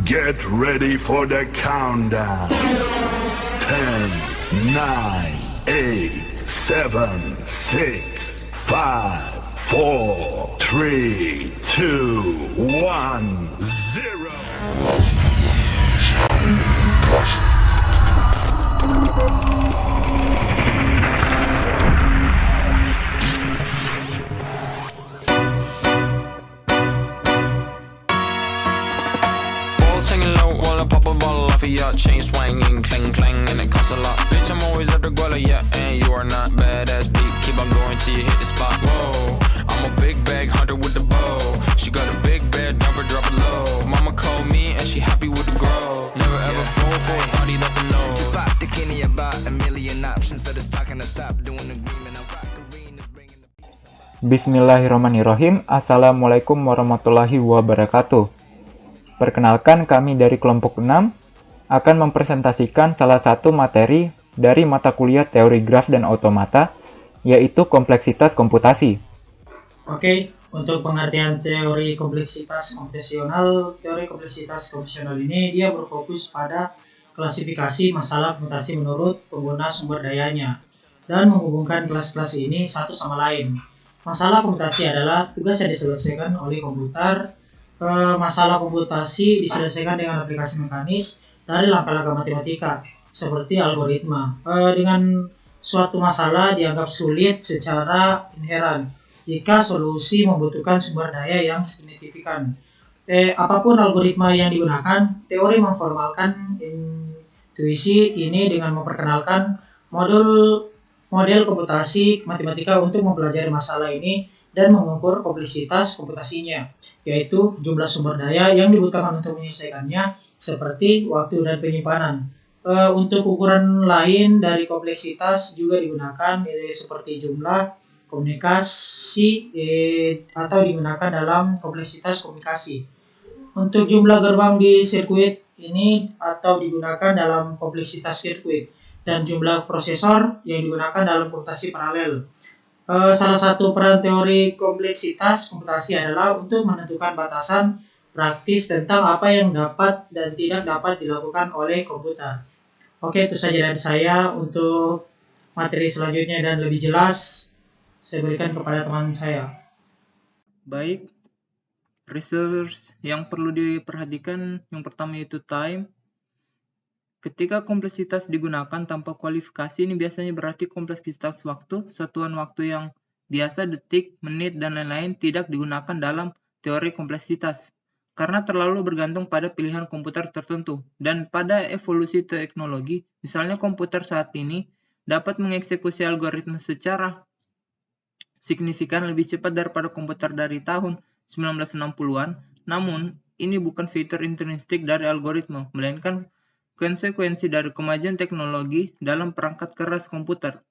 Get ready for the countdown. 10, 9, 8, 7, 6, 5, 4, 3, 2, 1, 0. Singing low while I pop a bottle off of your chain swinging, clang clang, and it costs a lot. Bitch, I'm always at the guala, yeah, and you are not badass beat. Keep on going till you hit the spot. Whoa, I'm a big bag hunter with the bow. She got a big bed, drop it low. Mama called me and she happy with the grow. Never ever fall for a party that's a no. Just bought the Kenny about a million options, so the stock and I stop doing agreement. I rock arenas, bringing the peace. Bismillahirrahmanirrahim. Assalamualaikum warahmatullahi wabarakatuh. Perkenalkan, kami dari kelompok 6 akan mempresentasikan salah satu materi dari mata kuliah teori graf dan automata, yaitu kompleksitas komputasi. Oke, untuk pengertian teori kompleksitas komputasional ini dia berfokus pada klasifikasi masalah komputasi menurut pengguna sumber dayanya dan menghubungkan kelas-kelas ini satu sama lain. Masalah komputasi adalah tugas yang diselesaikan oleh komputer. Masalah komputasi diselesaikan dengan aplikasi mekanis dari langkah-langkah matematika seperti algoritma. Dengan suatu masalah dianggap sulit secara inheran jika solusi membutuhkan sumber daya yang signifikan. Apapun algoritma yang digunakan, teori memformalkan intuisi ini dengan memperkenalkan model komputasi matematika untuk mempelajari masalah ini dan mengukur kompleksitas komputasinya, yaitu jumlah sumber daya yang dibutuhkan untuk menyelesaikannya, seperti waktu dan penyimpanan. Untuk ukuran lain dari kompleksitas juga digunakan, seperti jumlah komunikasi atau digunakan dalam kompleksitas komunikasi. Untuk jumlah gerbang di sirkuit ini atau digunakan dalam kompleksitas sirkuit, dan jumlah prosesor yang digunakan dalam komputasi paralel. Salah satu peran teori kompleksitas komputasi adalah untuk menentukan batasan praktis tentang apa yang dapat dan tidak dapat dilakukan oleh komputer. Oke, itu saja dari saya. Untuk materi selanjutnya dan lebih jelas, saya berikan kepada teman saya. Baik, resource yang perlu diperhatikan yang pertama yaitu time. Ketika kompleksitas digunakan tanpa kualifikasi, ini biasanya berarti kompleksitas waktu, satuan waktu yang biasa, detik, menit, dan lain-lain tidak digunakan dalam teori kompleksitas, karena terlalu bergantung pada pilihan komputer tertentu. Dan pada evolusi teknologi, misalnya komputer saat ini dapat mengeksekusi algoritma secara signifikan lebih cepat daripada komputer dari tahun 1960-an, namun ini bukan fitur intrinsik dari algoritma, melainkan konsekuensi dari kemajuan teknologi dalam perangkat keras komputer.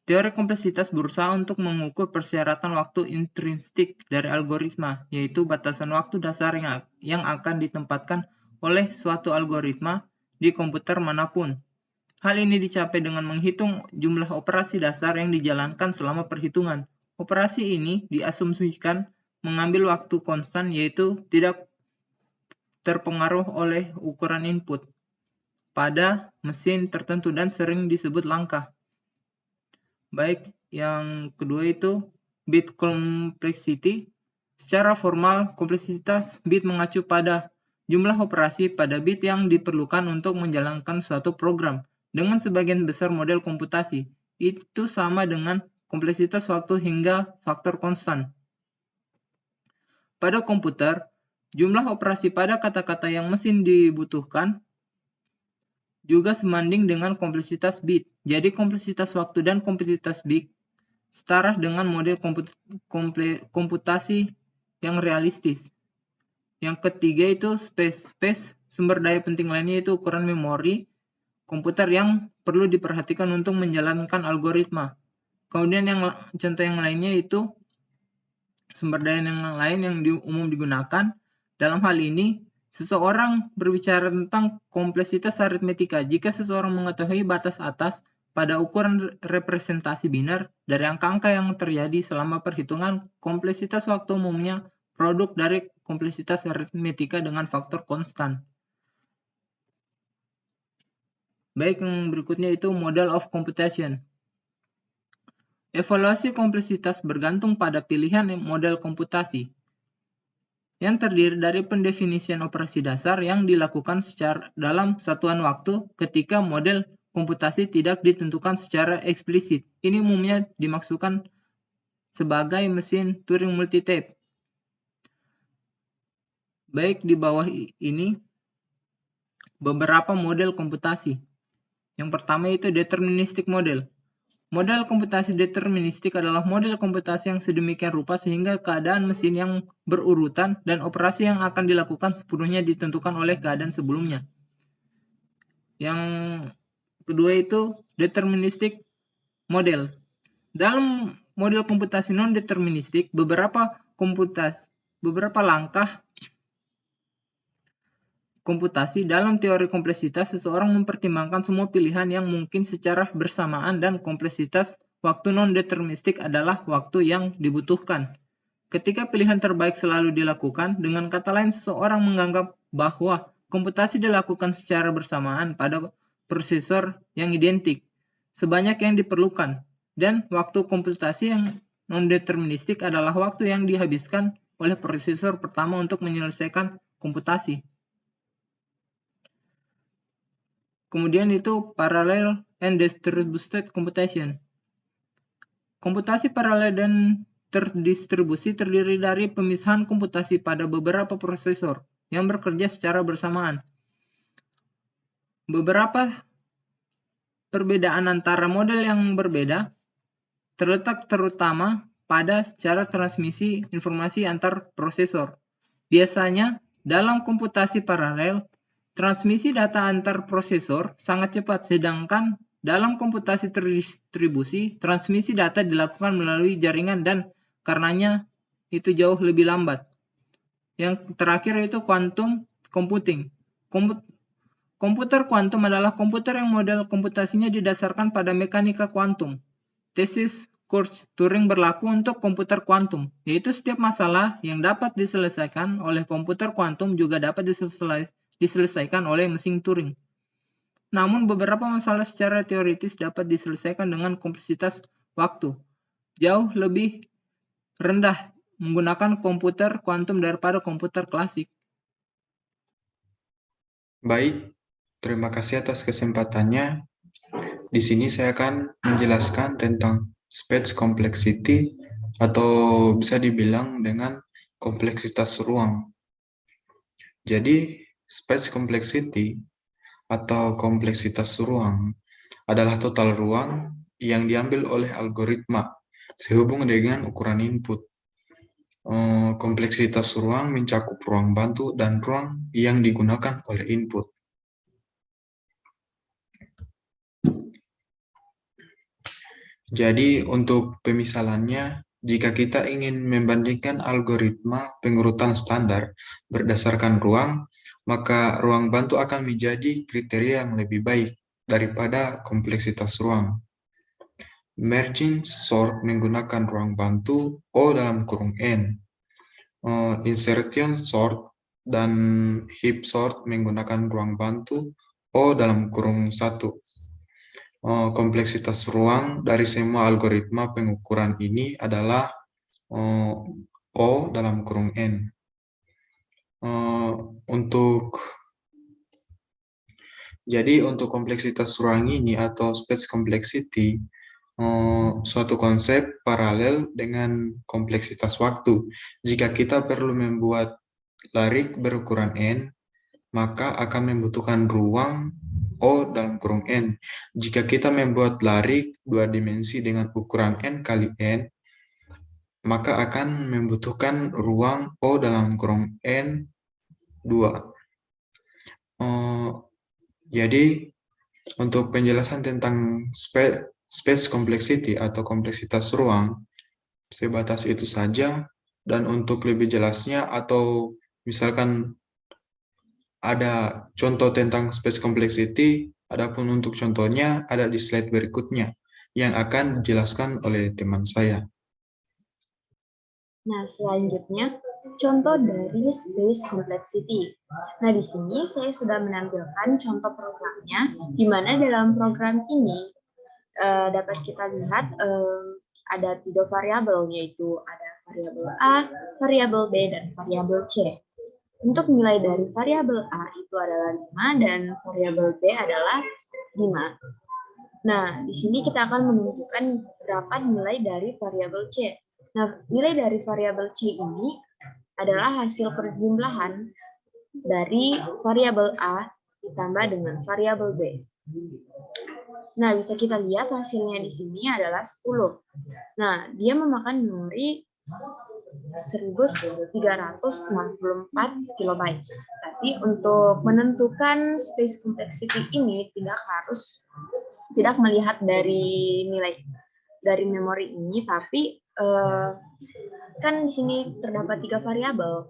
Teori kompleksitas berusaha untuk mengukur persyaratan waktu intrinsik dari algoritma, yaitu batasan waktu dasar yang akan ditempatkan oleh suatu algoritma di komputer manapun. Hal ini dicapai dengan menghitung jumlah operasi dasar yang dijalankan selama perhitungan. Operasi ini diasumsikan mengambil waktu konstan, yaitu tidak terpengaruh oleh ukuran input pada mesin tertentu dan sering disebut langkah. Baik, yang kedua itu bit complexity. Secara formal, kompleksitas bit mengacu pada jumlah operasi pada bit yang diperlukan untuk menjalankan suatu program. Dengan sebagian besar model komputasi, itu sama dengan kompleksitas waktu hingga faktor konstan. Pada komputer, jumlah operasi pada kata-kata yang mesin dibutuhkan juga sebanding dengan kompleksitas bit. Jadi kompleksitas waktu dan kompleksitas bit setara dengan model komputasi yang realistis. Yang ketiga itu space. Sumber daya penting lainnya itu ukuran memori komputer yang perlu diperhatikan untuk menjalankan algoritma. Kemudian contoh yang lainnya itu sumber daya yang lain yang umum digunakan. Dalam hal ini, seseorang berbicara tentang kompleksitas aritmetika jika seseorang mengetahui batas atas pada ukuran representasi biner dari angka-angka yang terjadi selama perhitungan. Kompleksitas waktu umumnya produk dari kompleksitas aritmetika dengan faktor konstan. Baik, yang berikutnya itu model of computation. Evaluasi kompleksitas bergantung pada pilihan model komputasi yang terdiri dari pendefinisian operasi dasar yang dilakukan secara dalam satuan waktu ketika model komputasi tidak ditentukan secara eksplisit. Ini umumnya dimaksudkan sebagai mesin Turing multitape. Baik, di bawah ini beberapa model komputasi. Yang pertama itu deterministic model. Model komputasi deterministik adalah model komputasi yang sedemikian rupa sehingga keadaan mesin yang berurutan dan operasi yang akan dilakukan sepenuhnya ditentukan oleh keadaan sebelumnya. Yang kedua itu deterministic model. Dalam model komputasi non-deterministik, beberapa langkah komputasi dalam teori kompleksitas, seseorang mempertimbangkan semua pilihan yang mungkin secara bersamaan dan kompleksitas waktu non-deterministik adalah waktu yang dibutuhkan. Ketika pilihan terbaik selalu dilakukan, dengan kata lain seseorang menganggap bahwa komputasi dilakukan secara bersamaan pada prosesor yang identik, sebanyak yang diperlukan, dan waktu komputasi yang non-deterministik adalah waktu yang dihabiskan oleh prosesor pertama untuk menyelesaikan komputasi. Kemudian itu parallel and distributed computation. Komputasi paralel dan terdistribusi terdiri dari pemisahan komputasi pada beberapa prosesor yang bekerja secara bersamaan. Beberapa perbedaan antara model yang berbeda terletak terutama pada cara transmisi informasi antar prosesor. Biasanya, dalam komputasi paralel, transmisi data antar prosesor sangat cepat, sedangkan dalam komputasi terdistribusi, transmisi data dilakukan melalui jaringan dan karenanya itu jauh lebih lambat. Yang terakhir itu quantum computing. Komputer kuantum adalah komputer yang model komputasinya didasarkan pada mekanika kuantum. Tesis Church-Turing berlaku untuk komputer kuantum, yaitu setiap masalah yang dapat diselesaikan oleh komputer kuantum juga dapat diselesaikan oleh mesin Turing. Namun beberapa masalah secara teoritis dapat diselesaikan dengan kompleksitas waktu jauh lebih rendah menggunakan komputer kuantum daripada komputer klasik. Baik, terima kasih atas kesempatannya. Di sini saya akan menjelaskan tentang space complexity atau bisa dibilang dengan kompleksitas ruang. Jadi, space complexity atau kompleksitas ruang adalah total ruang yang diambil oleh algoritma sehubung dengan ukuran input. Kompleksitas ruang mencakup ruang bantu dan ruang yang digunakan oleh input. Jadi untuk pemisalannya, jika kita ingin membandingkan algoritma pengurutan standar berdasarkan ruang, maka ruang bantu akan menjadi kriteria yang lebih baik daripada kompleksitas ruang. Merging sort menggunakan ruang bantu O dalam kurung N. Insertion sort dan heap sort menggunakan ruang bantu O dalam kurung 1. Kompleksitas ruang dari semua algoritma pengukuran ini adalah O dalam kurung N. Jadi untuk kompleksitas ruang ini atau space complexity, suatu konsep paralel dengan kompleksitas waktu. Jika kita perlu membuat larik berukuran N, maka akan membutuhkan ruang O dalam kurung N. Jika kita membuat larik 2 dimensi dengan ukuran N kali N, maka akan membutuhkan ruang O dalam kurung N 2. Jadi, untuk penjelasan tentang space complexity atau kompleksitas ruang, sebatas itu saja. Dan untuk lebih jelasnya atau misalkan ada contoh tentang space complexity, adapun untuk contohnya ada di slide berikutnya yang akan dijelaskan oleh teman saya. Nah, selanjutnya contoh dari space complexity. Nah, di sini saya sudah menampilkan contoh programnya, di mana dalam program ini dapat kita lihat ada 3 variabel, yaitu ada variabel A, variabel B, dan variabel C. Untuk nilai dari variabel A itu adalah 5 dan variabel B adalah 5. Nah, di sini kita akan menentukan berapa nilai dari variabel C. Nah, nilai dari variabel C ini adalah hasil perjumlahan dari variabel A ditambah dengan variabel B. Nah, bisa kita lihat hasilnya di sini adalah 10. Nah, dia memakan memori 1364 kilobytes. Tapi untuk menentukan space complexity ini tidak melihat dari nilai dari memori ini, tapi kan di sini terdapat 3 variabel.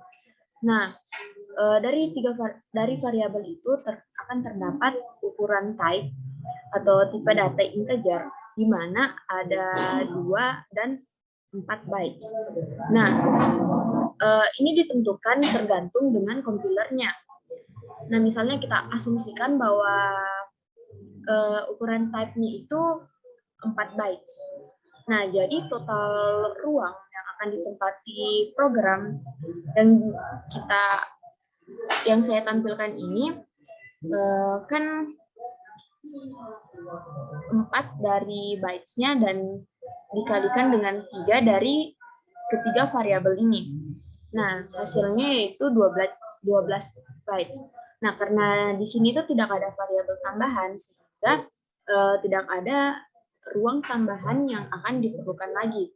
Nah, dari variabel itu akan terdapat ukuran type atau tipe data integer, di mana ada 2 dan 4 bytes. Nah, ini ditentukan tergantung dengan kompilernya. Nah, misalnya kita asumsikan bahwa ukuran type-nya itu 4 bytes. Nah, jadi total ruang yang akan ditempati program yang saya tampilkan ini kan 4 dari bytes-nya dan dikalikan dengan 3 dari ketiga variabel ini. Nah, hasilnya yaitu 12 bytes. Nah, karena di sini itu tidak ada variabel tambahan, sehingga tidak ada ruang tambahan yang akan diperlukan lagi.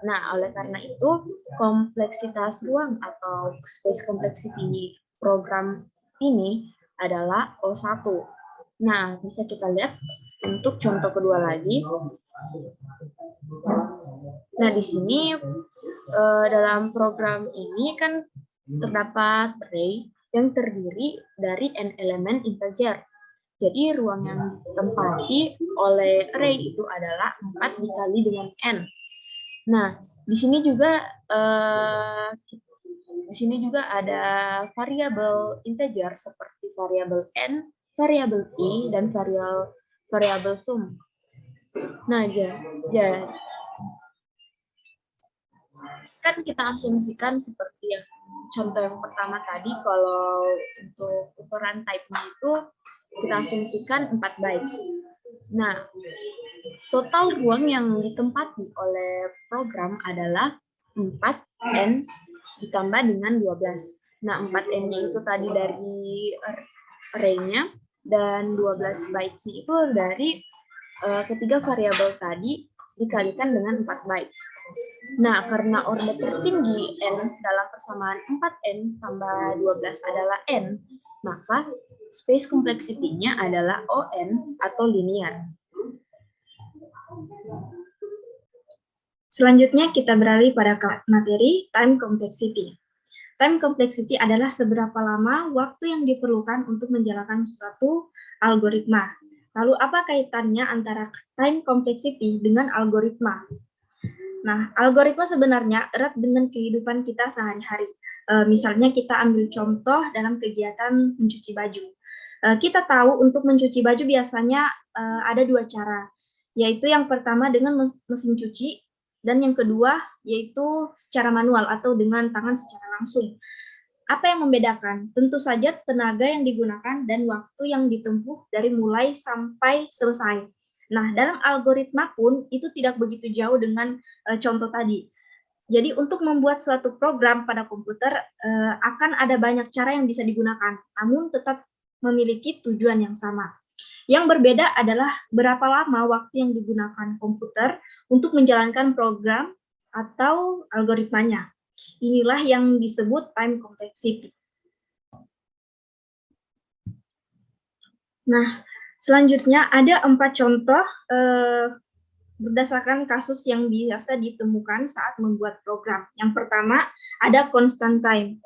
Nah, oleh karena itu, kompleksitas ruang atau space complexity program ini adalah O1. Nah, bisa kita lihat untuk contoh kedua lagi. Nah, di sini dalam program ini kan terdapat array yang terdiri dari n elemen integer. Jadi ruang yang ditempati oleh array itu adalah 4 dikali dengan n. Nah, di sini juga ada variabel integer seperti variabel n, variabel i, dan variabel sum. Nah, kan kita asumsikan seperti yang contoh yang pertama tadi, kalau untuk ukuran type-nya itu kita asumsikan 4 bytes. Nah, total ruang yang ditempati oleh program adalah 4n ditambah dengan 12. Nah, 4n-nya itu tadi dari array-nya, dan 12 bytes-nya itu dari ketiga variabel tadi dikalikan dengan 4 bytes. Nah, karena order tertinggi n dalam persamaan 4n tambah 12 adalah n, maka space complexity-nya adalah ON atau linear. Selanjutnya kita beralih pada materi time complexity. Time complexity adalah seberapa lama waktu yang diperlukan untuk menjalankan suatu algoritma. Lalu apa kaitannya antara time complexity dengan algoritma? Nah, algoritma sebenarnya erat dengan kehidupan kita sehari-hari. Misalnya kita ambil contoh dalam kegiatan mencuci baju. Kita tahu untuk mencuci baju biasanya ada 2 cara, yaitu yang pertama dengan mesin cuci, dan yang kedua yaitu secara manual atau dengan tangan secara langsung. Apa yang membedakan? Tentu saja tenaga yang digunakan dan waktu yang ditempuh dari mulai sampai selesai. Nah, dalam algoritma pun itu tidak begitu jauh dengan contoh tadi. Jadi untuk membuat suatu program pada komputer akan ada banyak cara yang bisa digunakan, namun tetap memiliki tujuan yang sama. Yang berbeda adalah berapa lama waktu yang digunakan komputer untuk menjalankan program atau algoritmanya. Inilah yang disebut time complexity. Nah, selanjutnya ada 4 contoh berdasarkan kasus yang biasa ditemukan saat membuat program. Yang pertama, ada constant time.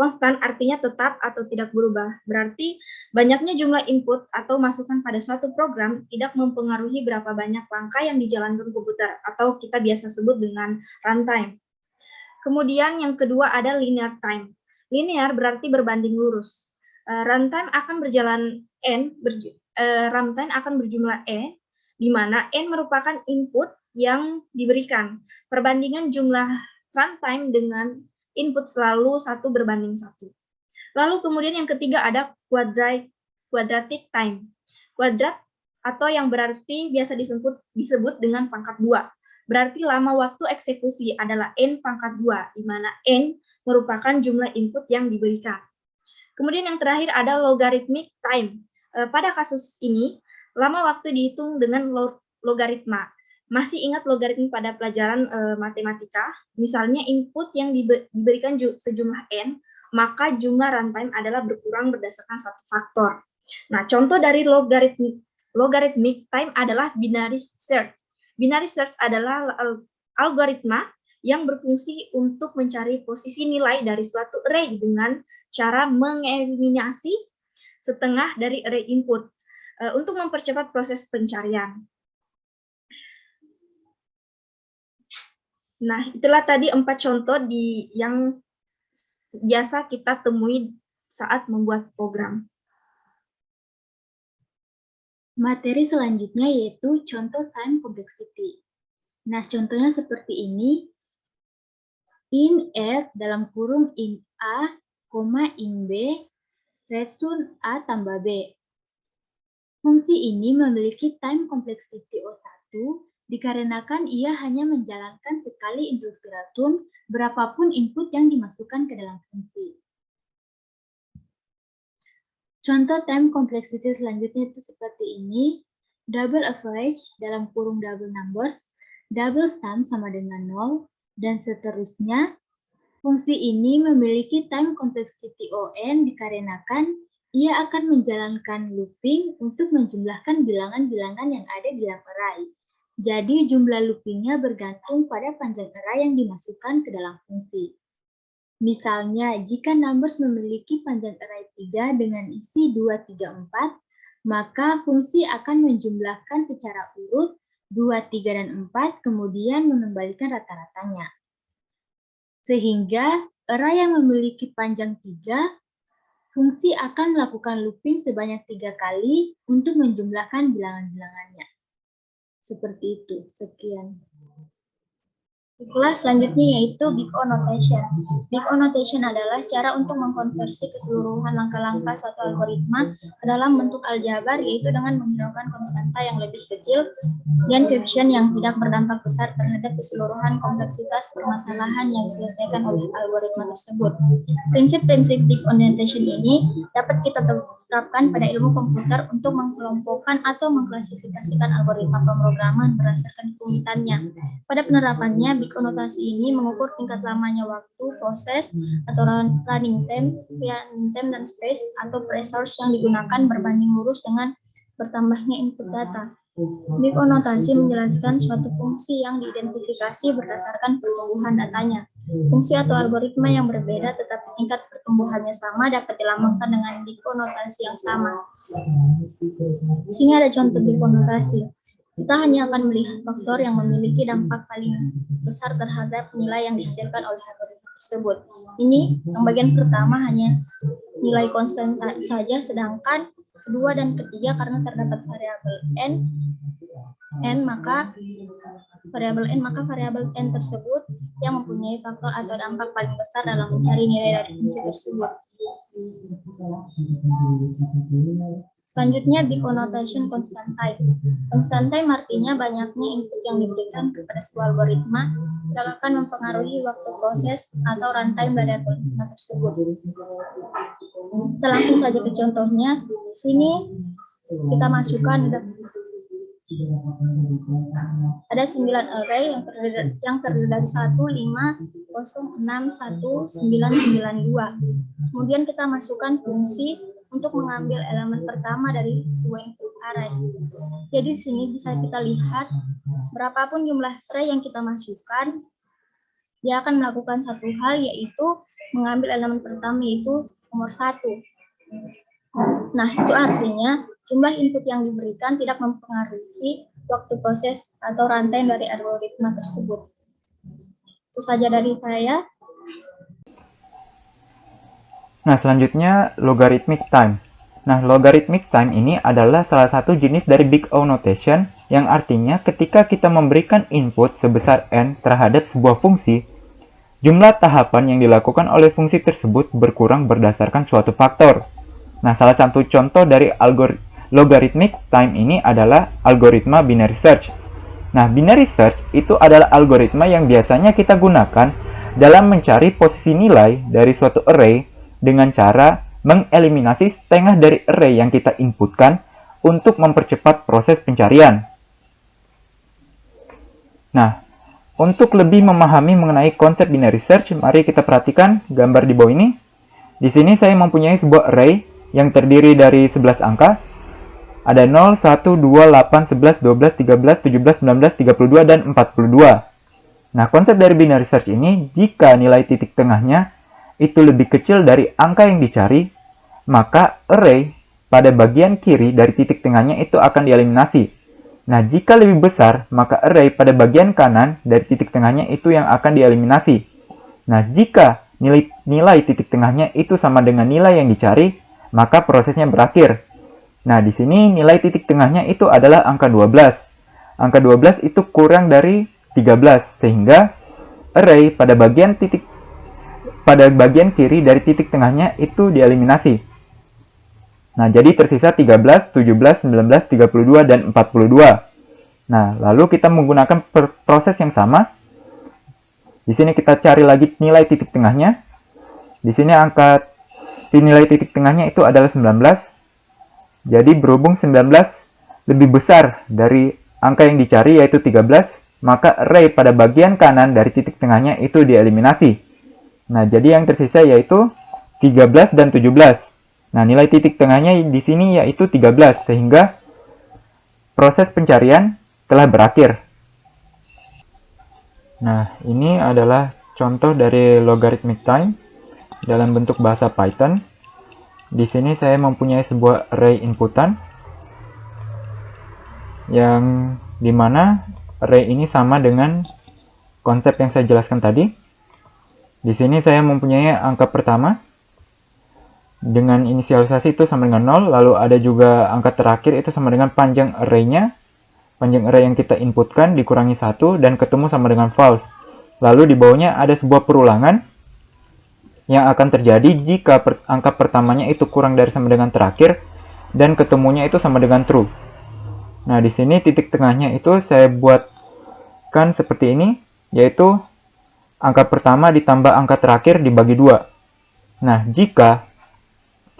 Konstan artinya tetap atau tidak berubah. Berarti banyaknya jumlah input atau masukan pada suatu program tidak mempengaruhi berapa banyak langkah yang dijalankan komputer, atau kita biasa sebut dengan runtime. Kemudian yang kedua ada linear time. Linear berarti berbanding lurus. Runtime akan berjalan runtime akan berjumlah n, di mana n merupakan input yang diberikan. Perbandingan jumlah runtime dengan input selalu 1 berbanding 1. Lalu kemudian yang ketiga ada quadratic time. Kuadrat atau yang berarti biasa disebut dengan pangkat 2. Berarti lama waktu eksekusi adalah n pangkat 2, di mana n merupakan jumlah input yang diberikan. Kemudian yang terakhir ada logarithmic time. Pada kasus ini, lama waktu dihitung dengan logaritma. Masih ingat logaritma pada pelajaran matematika? Misalnya input yang diberikan sejumlah n, maka jumlah runtime adalah berkurang berdasarkan satu faktor. Nah, contoh dari logarithmic time adalah binary search. Binary search adalah algoritma yang berfungsi untuk mencari posisi nilai dari suatu array dengan cara mengeliminasi setengah dari array input untuk mempercepat proses pencarian. Nah, itulah tadi 4 contoh yang biasa kita temui saat membuat program. Materi selanjutnya yaitu contoh time complexity. Nah, contohnya seperti ini. In F dalam kurung in A, in B, return A tambah B. Fungsi ini memiliki time complexity O1 dikarenakan ia hanya menjalankan sekali instruksi return berapapun input yang dimasukkan ke dalam fungsi. Contoh time complexity selanjutnya itu seperti ini. Double average dalam kurung double numbers, double sum sama dengan 0, dan seterusnya. Fungsi ini memiliki time complexity On dikarenakan ia akan menjalankan looping untuk menjumlahkan bilangan-bilangan yang ada di dalam array. Jadi jumlah loopingnya bergantung pada panjang array yang dimasukkan ke dalam fungsi. Misalnya, jika numbers memiliki panjang array 3 dengan isi 2, 3, 4, maka fungsi akan menjumlahkan secara urut 2, 3, dan 4, kemudian mengembalikan rata-ratanya. Sehingga, array yang memiliki panjang 3, fungsi akan melakukan looping sebanyak 3 kali untuk menjumlahkan bilangan-bilangannya. Seperti itu. Sekian. Kelas selanjutnya yaitu Big O Notation. Big O Notation adalah cara untuk mengkonversi keseluruhan langkah-langkah suatu algoritma ke dalam bentuk aljabar, yaitu dengan menghiraukan konstanta yang lebih kecil dan koefisien yang tidak berdampak besar terhadap keseluruhan kompleksitas permasalahan yang diselesaikan oleh algoritma tersebut. Prinsip-prinsip Big O Notation ini dapat kita terapkan pada ilmu komputer untuk mengkelompokkan atau mengklasifikasikan algoritma pemrograman berdasarkan kerumitannya. Pada penerapannya, Big O notasi ini mengukur tingkat lamanya waktu, proses, atau running time, dan space atau resource yang digunakan berbanding lurus dengan bertambahnya input data. Big O notasi menjelaskan suatu fungsi yang diidentifikasi berdasarkan pertumbuhan datanya. Fungsi atau algoritma yang berbeda tetapi tingkat pertumbuhannya sama dapat dilambangkan dengan Big O notasi yang sama. Di sini ada contoh Big O notasi. Kita hanya akan melihat faktor yang memiliki dampak paling besar terhadap nilai yang dihasilkan oleh algoritma tersebut. Ini yang bagian pertama hanya nilai konstan saja, sedangkan kedua dan ketiga karena terdapat variabel maka variabel n tersebut yang mempunyai faktor atau dampak paling besar dalam mencari nilai dari fungsi tersebut. Selanjutnya, Big O notation constant time. Constant time artinya banyaknya input yang diberikan kepada sebuah algoritma tidak akan mempengaruhi waktu proses atau runtime dari algoritma tersebut. Kita langsung saja ke contohnya. Sini kita masukkan ada 9 array yang terdiri dari 1, 5, 0, 6, 1, 9, 9, 2. Kemudian kita masukkan fungsi untuk mengambil elemen pertama dari sebuah input array. Jadi di sini bisa kita lihat berapapun jumlah array yang kita masukkan, dia akan melakukan satu hal, yaitu mengambil elemen pertama, yaitu nomor 1. Nah, itu artinya jumlah input yang diberikan tidak mempengaruhi waktu proses atau runtime dari algoritma tersebut. Itu saja dari saya. Nah, selanjutnya logarithmic time. Nah, logarithmic time ini adalah salah satu jenis dari Big O notation yang artinya ketika kita memberikan input sebesar n terhadap sebuah fungsi, jumlah tahapan yang dilakukan oleh fungsi tersebut berkurang berdasarkan suatu faktor. Nah, salah satu contoh dari logarithmic time ini adalah algoritma binary search. Nah, binary search itu adalah algoritma yang biasanya kita gunakan dalam mencari posisi nilai dari suatu array dengan cara mengeliminasi setengah dari array yang kita inputkan untuk mempercepat proses pencarian. Nah, untuk lebih memahami mengenai konsep binary search, mari kita perhatikan gambar di bawah ini. Di sini saya mempunyai sebuah array yang terdiri dari 11 angka. Ada 0, 1, 2, 8, 11, 12, 13, 17, 19, 32, dan 42. Nah, konsep dari binary search ini, jika nilai titik tengahnya itu lebih kecil dari angka yang dicari, maka array pada bagian kiri dari titik tengahnya itu akan dieliminasi. Nah, jika lebih besar, maka array pada bagian kanan dari titik tengahnya itu yang akan dieliminasi. Nah, jika nilai titik tengahnya itu sama dengan nilai yang dicari, maka prosesnya berakhir. Nah, di sini nilai titik tengahnya itu adalah angka 12. Angka 12 itu kurang dari 13, sehingga array pada bagian kiri dari titik tengahnya itu dieliminasi. Nah, jadi tersisa 13, 17, 19, 32, dan 42. Nah, lalu kita menggunakan proses yang sama. Di sini kita cari lagi nilai titik tengahnya. Di sini nilai titik tengahnya itu adalah 19. Jadi berhubung 19 lebih besar dari angka yang dicari yaitu 13, maka array pada bagian kanan dari titik tengahnya itu dieliminasi. Nah, jadi yang tersisa yaitu 13 dan 17. Nah, nilai titik tengahnya di sini yaitu 13, sehingga proses pencarian telah berakhir. Nah, ini adalah contoh dari logarithmic time dalam bentuk bahasa Python. Di sini saya mempunyai sebuah array inputan yang dimana array ini sama dengan konsep yang saya jelaskan tadi. Di sini saya mempunyai angka pertama dengan inisialisasi itu sama dengan 0, lalu ada juga angka terakhir itu sama dengan panjang array-nya. Panjang array yang kita inputkan dikurangi 1 dan ketemu sama dengan false. Lalu di bawahnya ada sebuah perulangan yang akan terjadi jika angka pertamanya itu kurang dari sama dengan terakhir dan ketemunya itu sama dengan true. Nah, di sini titik tengahnya itu saya buatkan seperti ini, yaitu angka pertama ditambah angka terakhir dibagi 2. Nah, jika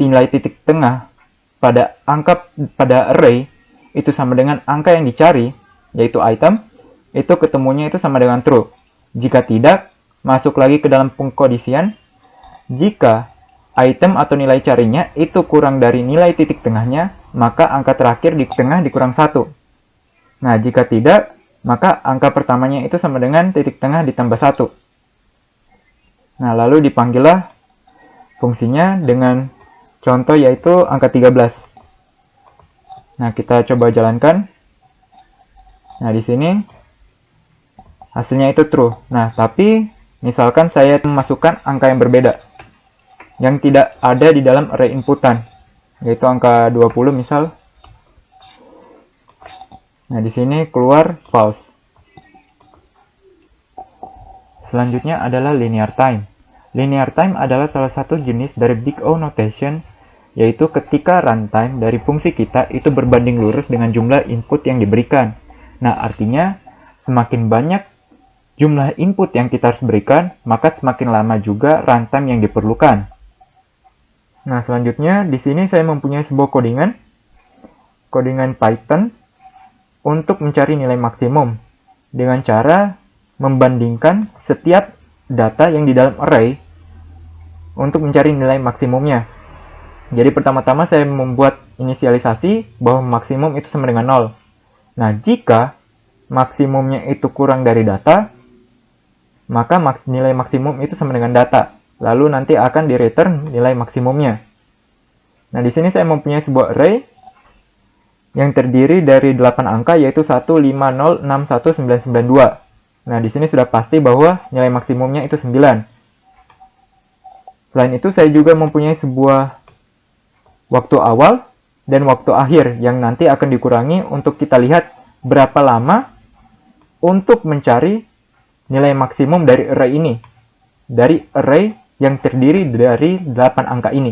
nilai titik tengah pada array itu sama dengan angka yang dicari, yaitu item, itu ketemunya itu sama dengan true. Jika tidak, masuk lagi ke dalam pengkondisian. Jika item atau nilai carinya itu kurang dari nilai titik tengahnya, maka angka terakhir di tengah dikurang 1. Nah, jika tidak, maka angka pertamanya itu sama dengan titik tengah ditambah 1. Nah, lalu dipanggillah fungsinya dengan contoh yaitu angka 13. Nah, kita coba jalankan. Nah, di sini hasilnya itu true. Nah, tapi misalkan saya memasukkan angka yang berbeda yang tidak ada di dalam array inputan, yaitu angka 20 misal. Nah, di sini keluar false. Selanjutnya adalah linear time. Linear time adalah salah satu jenis dari Big O notation, yaitu ketika runtime dari fungsi kita itu berbanding lurus dengan jumlah input yang diberikan. Nah, artinya semakin banyak jumlah input yang kita harus berikan, maka semakin lama juga runtime yang diperlukan. Nah, selanjutnya di sini saya mempunyai sebuah codingan Python untuk mencari nilai maksimum dengan cara membandingkan setiap data yang di dalam array untuk mencari nilai maksimumnya. Jadi pertama-tama saya membuat inisialisasi bahwa maksimum itu sama dengan 0. Nah, jika maksimumnya itu kurang dari data, maka nilai maksimum itu sama dengan data. Lalu nanti akan di-return nilai maksimumnya. Nah, di sini saya mempunyai sebuah array yang terdiri dari 8 angka yaitu 1506192. Nah, di sini sudah pasti bahwa nilai maksimumnya itu 9. Selain itu, saya juga mempunyai sebuah waktu awal dan waktu akhir yang nanti akan dikurangi untuk kita lihat berapa lama untuk mencari nilai maksimum dari array ini. Dari array yang terdiri dari 8 angka ini.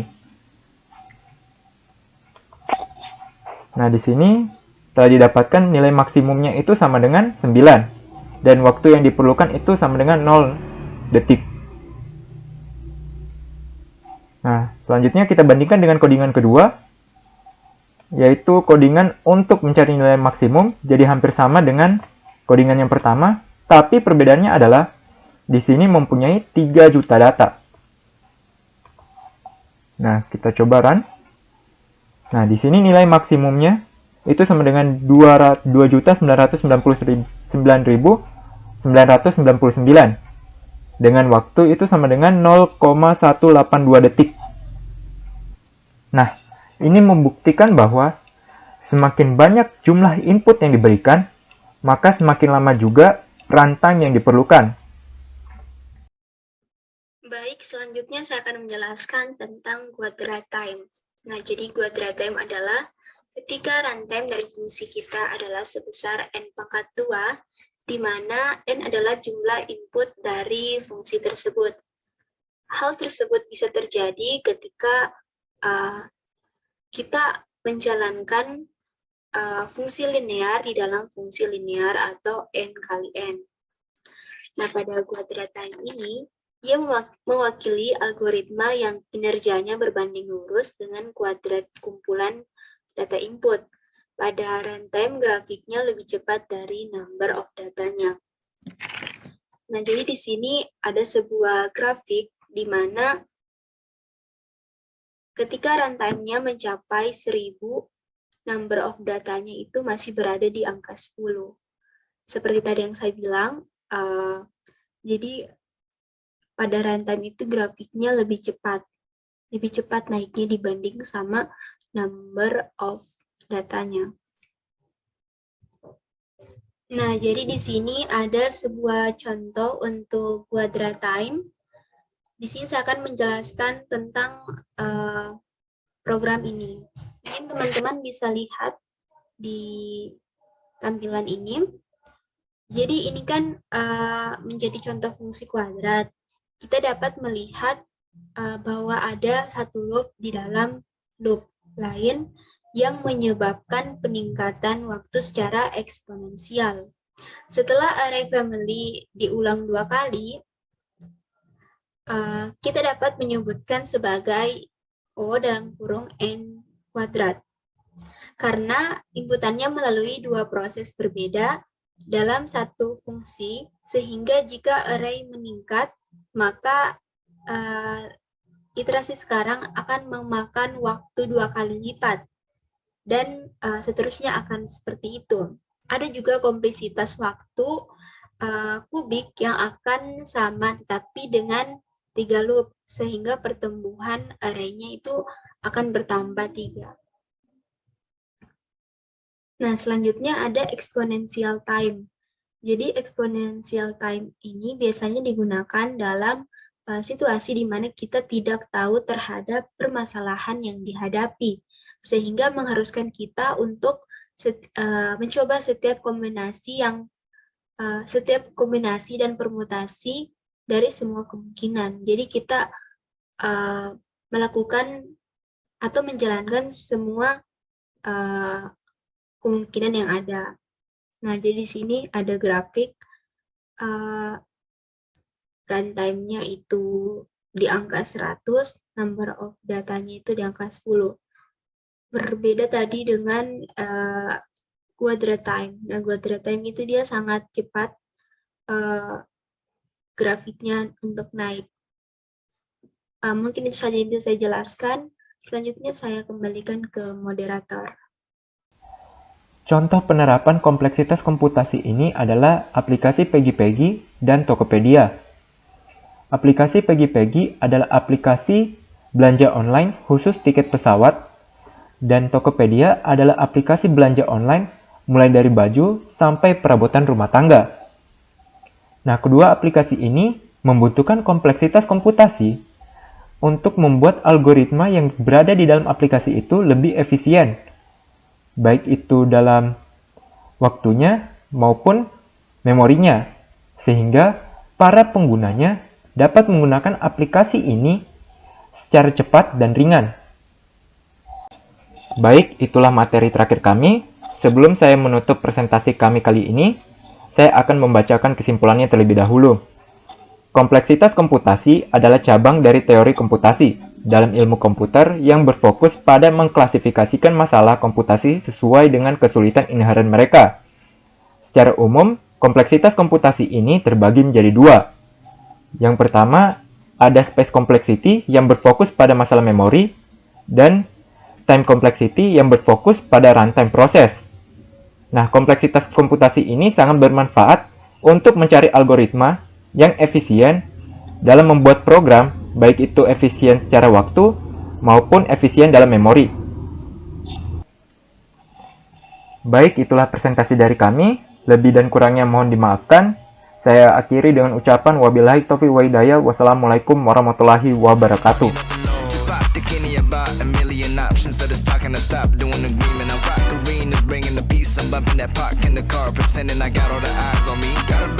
Nah, di sini telah didapatkan nilai maksimumnya itu sama dengan 9. Dan waktu yang diperlukan itu sama dengan 0 detik. Nah, selanjutnya kita bandingkan dengan codingan kedua, yaitu codingan untuk mencari nilai maksimum, jadi hampir sama dengan codingan yang pertama, tapi perbedaannya adalah di sini mempunyai 3 juta data. Nah, kita coba run. Nah, di sini nilai maksimumnya itu sama dengan 2.999.999 dengan waktu itu sama dengan 0,182 detik. Nah, ini membuktikan bahwa semakin banyak jumlah input yang diberikan, maka semakin lama juga runtime yang diperlukan. Baik, selanjutnya saya akan menjelaskan tentang quadrat time. Nah, jadi quadrat time adalah ketika runtime dari fungsi kita adalah sebesar n pangkat 2, di mana n adalah jumlah input dari fungsi tersebut. Hal tersebut bisa terjadi ketika kita menjalankan fungsi linear di dalam fungsi linear atau n kali n. Nah, pada quadrat time ini, ia mewakili algoritma yang kinerjanya berbanding lurus dengan kuadrat kumpulan data input. Pada runtime, grafiknya lebih cepat dari number of datanya. Nah, jadi di sini ada sebuah grafik di mana ketika runtime-nya mencapai 1000, number of datanya itu masih berada di angka 10. Seperti tadi yang saya bilang, jadi pada runtime itu grafiknya lebih cepat naiknya dibanding sama number of datanya. Nah, jadi di sini ada sebuah contoh untuk quadrat time. Di sini saya akan menjelaskan tentang program ini. Mungkin teman-teman bisa lihat di tampilan ini. Jadi ini kan menjadi contoh fungsi kuadrat. Kita dapat melihat bahwa ada satu loop di dalam loop lain yang menyebabkan peningkatan waktu secara eksponensial. Setelah array family diulang 2 kali, kita dapat menyebutkan sebagai O dalam kurung n kuadrat. Karena inputannya melalui 2 proses berbeda dalam satu fungsi, sehingga jika array meningkat, maka iterasi sekarang akan memakan waktu 2 kali lipat. Dan seterusnya akan seperti itu. Ada juga kompleksitas waktu kubik yang akan sama tetapi dengan 3 loop, sehingga pertumbuhan array-nya itu akan bertambah 3. Nah, selanjutnya ada exponential time. Jadi exponential time ini biasanya digunakan dalam situasi di mana kita tidak tahu terhadap permasalahan yang dihadapi, sehingga mengharuskan kita untuk mencoba setiap kombinasi dan permutasi dari semua kemungkinan. Jadi kita melakukan atau menjalankan semua kemungkinan yang ada. Nah, jadi di sini ada grafik runtime-nya itu di angka 100, number of datanya itu di angka 10. Berbeda tadi dengan quadrat time. Nah, quadrat time itu dia sangat cepat grafiknya untuk naik. Mungkin itu saja yang bisa saya jelaskan. Selanjutnya saya kembalikan ke moderator. Contoh penerapan kompleksitas komputasi ini adalah aplikasi Peggy dan Tokopedia. Aplikasi Peggy adalah aplikasi belanja online khusus tiket pesawat, dan Tokopedia adalah aplikasi belanja online mulai dari baju sampai perabotan rumah tangga. Nah, kedua aplikasi ini membutuhkan kompleksitas komputasi untuk membuat algoritma yang berada di dalam aplikasi itu lebih efisien, baik itu dalam waktunya maupun memorinya, sehingga para penggunanya dapat menggunakan aplikasi ini secara cepat dan ringan. Baik, itulah materi terakhir kami. Sebelum saya menutup presentasi kami kali ini, saya akan membacakan kesimpulannya terlebih dahulu. Kompleksitas komputasi adalah cabang dari teori komputasi dalam ilmu komputer yang berfokus pada mengklasifikasikan masalah komputasi sesuai dengan kesulitan inheren mereka. Secara umum, kompleksitas komputasi ini terbagi menjadi dua. Yang pertama, ada space complexity yang berfokus pada masalah memori, dan time complexity yang berfokus pada runtime proses. Nah, kompleksitas komputasi ini sangat bermanfaat untuk mencari algoritma yang efisien dalam membuat program, baik itu efisien secara waktu maupun efisien dalam memori. Baik, itulah presentasi dari kami. Lebih dan kurangnya mohon dimaafkan. Saya akhiri dengan ucapan wabillahi taufiq wa hidayah. Wassalamualaikum warahmatullahi wabarakatuh. Options that is talking to stop doing agreement. I'm rock arenas, bringing the peace. I'm bumping that park in the car, pretending I got all the eyes on me. Got a